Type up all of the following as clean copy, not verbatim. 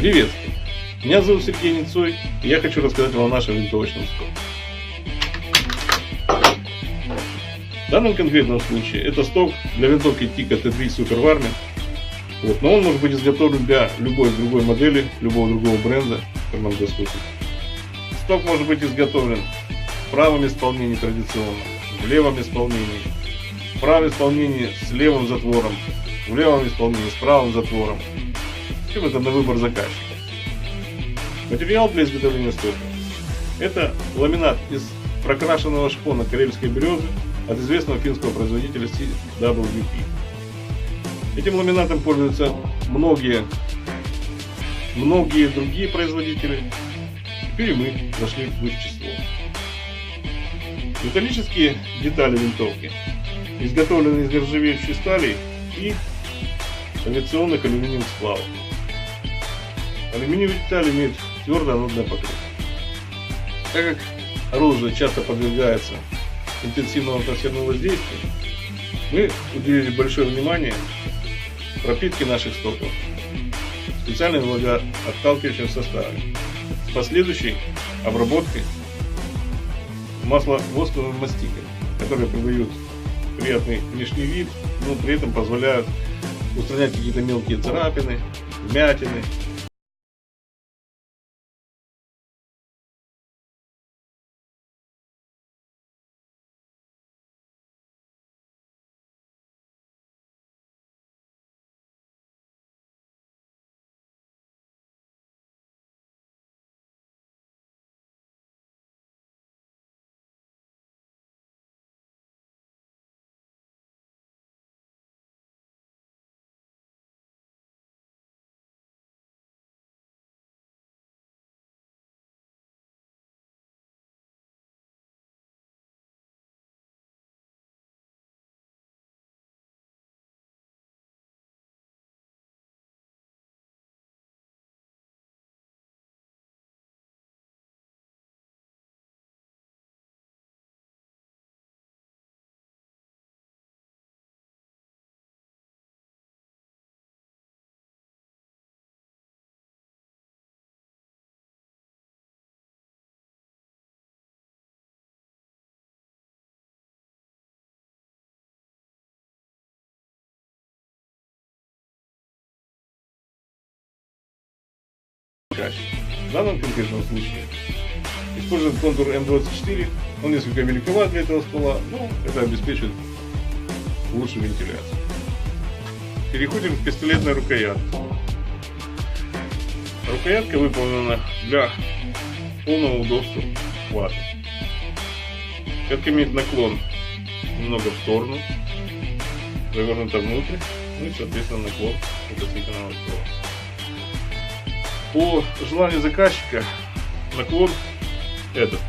Приветствую! Меня зовут Сергей Ницой, и я хочу рассказать вам о нашем винтовочном стоке. В данном конкретном случае это сток для винтовки Tikka T3 Super Warmint. Но он может быть изготовлен для любой другой модели, любого другого бренда, который нам доступен. Сток может быть изготовлен в правом исполнении традиционно, в левом исполнении, в правом исполнении с левым затвором, в левом исполнении с правым затвором. Все это на выбор заказчика. Материал для изготовления стока — это ламинат из прокрашенного шпона карельской березы от известного финского производителя CWP. Этим ламинатом пользуются многие другие производители. Теперь мы зашли в их число. Металлические детали винтовки изготовлены из нержавеющей стали и авиационных алюминиевых сплавов. Алюминиевые детали имеют твердое анодное покрытие. Так как оружие часто подвергается интенсивному атмосферному воздействию, мы уделили большое внимание пропитке наших стоков специальным влагоотталкивающим составом с последующей обработкой масловосковым мастиком, которые придают приятный внешний вид, но при этом позволяют устранять какие-то мелкие царапины, вмятины. В данном конкретном случае используем контур М24. Он несколько великоват для этого ствола, но это обеспечит лучшую вентиляцию. Переходим к пистолетной рукоятке. Рукоятка выполнена для полного удобства хвата. Рукоятка имеет наклон немного в сторону, завернута внутрь, и соответственно наклон относительно ствола. По желанию заказчика наклон этот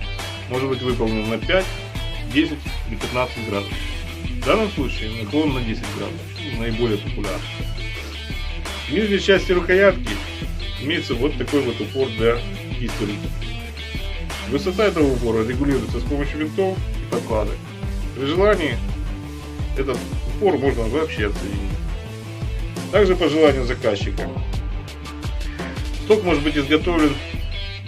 может быть выполнен на 5, 10 или 15 градусов. В данном случае наклон на 10 градусов, наиболее популярный. В нижней части рукоятки имеется вот такой вот упор для кисти руки. Высота этого упора регулируется с помощью винтов и подкладок. При желании этот упор можно вообще отсоединить. Также по желанию заказчика сток может быть изготовлен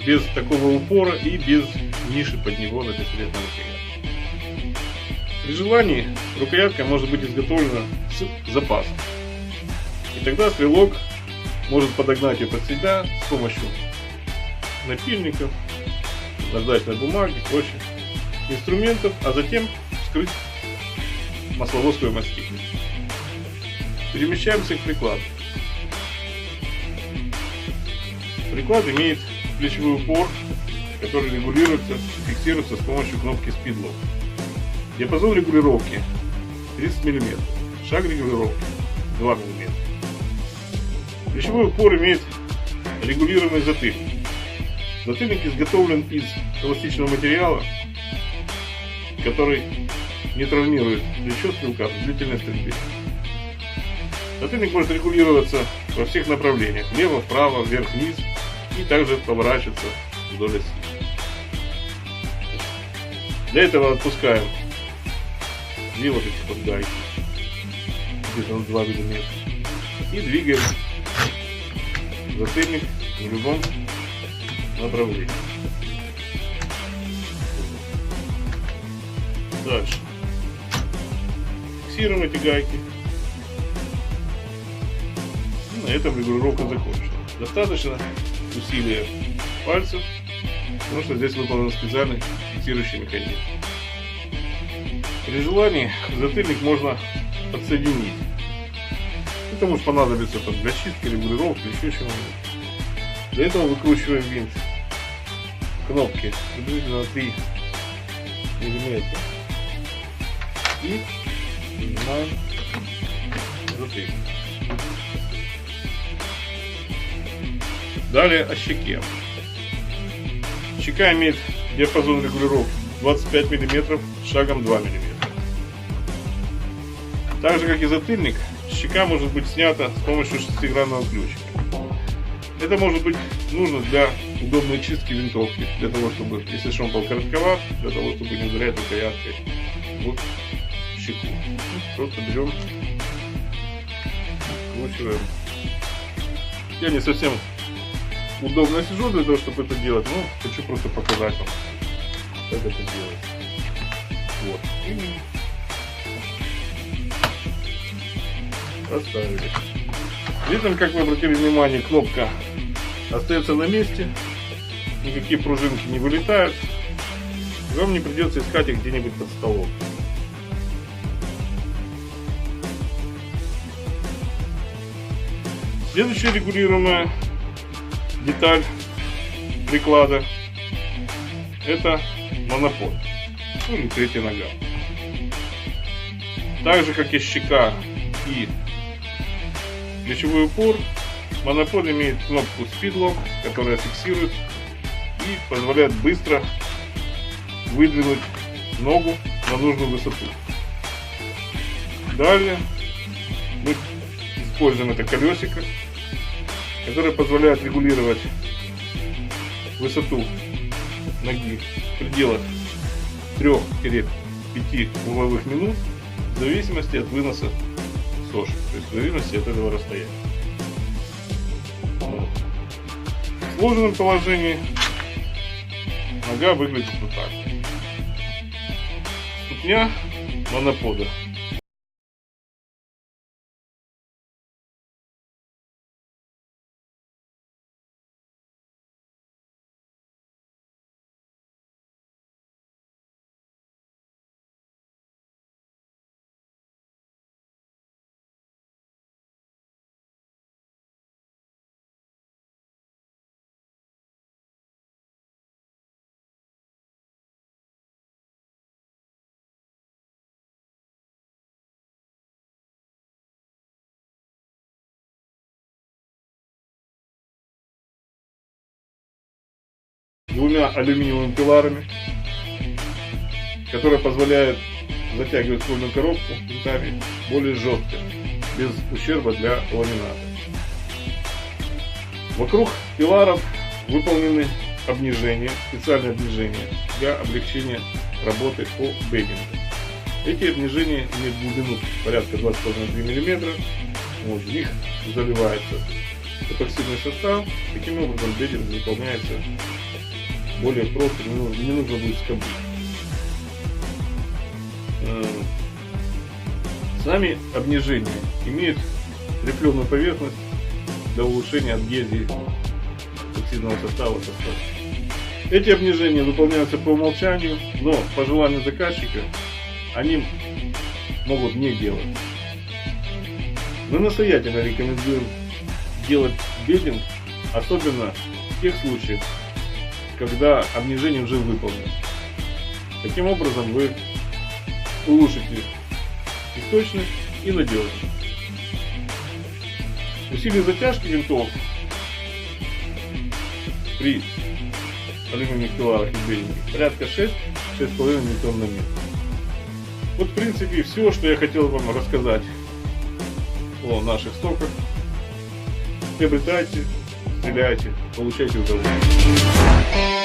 без такого упора и без ниши под него на пистолетной рукоятке. При желании рукоятка может быть изготовлена с запасом. И тогда стрелок может подогнать ее под себя с помощью напильников, наждачной бумаги и прочих инструментов, а затем вскрыть масловосковой мастикой. Перемещаемся к прикладу. Приклад имеет плечевой упор, который регулируется и фиксируется с помощью кнопки Speed Lock. Диапазон регулировки 30 мм, шаг регулировки 2 мм. Плечевой упор имеет регулируемый затыльник. Затыльник изготовлен из эластичного материала, который не травмирует плечо стрелка в длительной стрельбе. Затыльник может регулироваться во всех направлениях: влево, вправо, вверх, вниз, и также поворачиваться вдоль оси. Для этого отпускаем две вот эти вот гайки, где-то на 2 мм, и двигаем затыльник в любом направлении. Дальше. Фиксируем эти гайки. И на этом регулировка закончена. Достаточно усилия пальцев, потому что здесь выполнен специальный фиксирующий механизм. При желании затыльник можно подсоединить. Это может понадобиться для чистки, регулировки, еще чего-нибудь. Для этого выкручиваем винт кнопки приблизительно на 3 мм и снимаем затыльник. Далее о щеке. Щека имеет диапазон регулировки 25 мм шагом 2 мм. Так же как и затыльник, щека может быть снята с помощью шестигранного ключика. Это может быть нужно для удобной чистки винтовки, для того чтобы, если шомпол коротковат, для того чтобы не ударять рукояткой в щеку. Просто берем, вкручиваем. Я не совсем удобно сижу для того, чтобы это делать, но хочу просто показать вам, как это делать. Вот. Поставили. Видим, как вы обратили внимание, кнопка остается на месте, никакие пружинки не вылетают, вам не придется искать их где-нибудь под столом. Следующая регулируемая деталь приклада — это монопод, ну или третья нога. Так же как и щека и плечевой упор, монопод имеет кнопку Speed Lock, которая фиксирует и позволяет быстро выдвинуть ногу на нужную высоту. Далее мы используем это колесико, которое позволяет регулировать высоту ноги в пределах 3-5 угловых минут в зависимости от выноса сошек, то есть в зависимости от этого расстояния. Вот. В сложенном положении нога выглядит вот так. Ступня монопода двумя алюминиевыми пиларами, которая позволяет затягивать ствольную коробку винтами более жестко, без ущерба для ламината. Вокруг пиларов выполнены обнижения, специальные обнижения для облегчения работы по бедингу. Эти обнижения имеют глубину порядка 2,5-3 мм. Вот, в них заливается эпоксидный состав. Таким образом бединг выполняется более просто, не нужно будет скоблить. Сами обнижения имеют рифленую поверхность для улучшения адгезии эпоксидного состава. Эти обнижения выполняются по умолчанию, но по желанию заказчика они могут не делать. Мы настоятельно рекомендуем делать бединг, особенно в тех случаях, когда обнижение уже выполнено. Таким образом вы улучшите и точность, и надежность. Усилие затяжки винтов при алюминиевых пиларах и бединге порядка 6-6,5 Ньютон на метр. Вот в принципе все, что я хотел вам рассказать о наших стоках. Приобретайте, стреляйте, получайте удовольствие.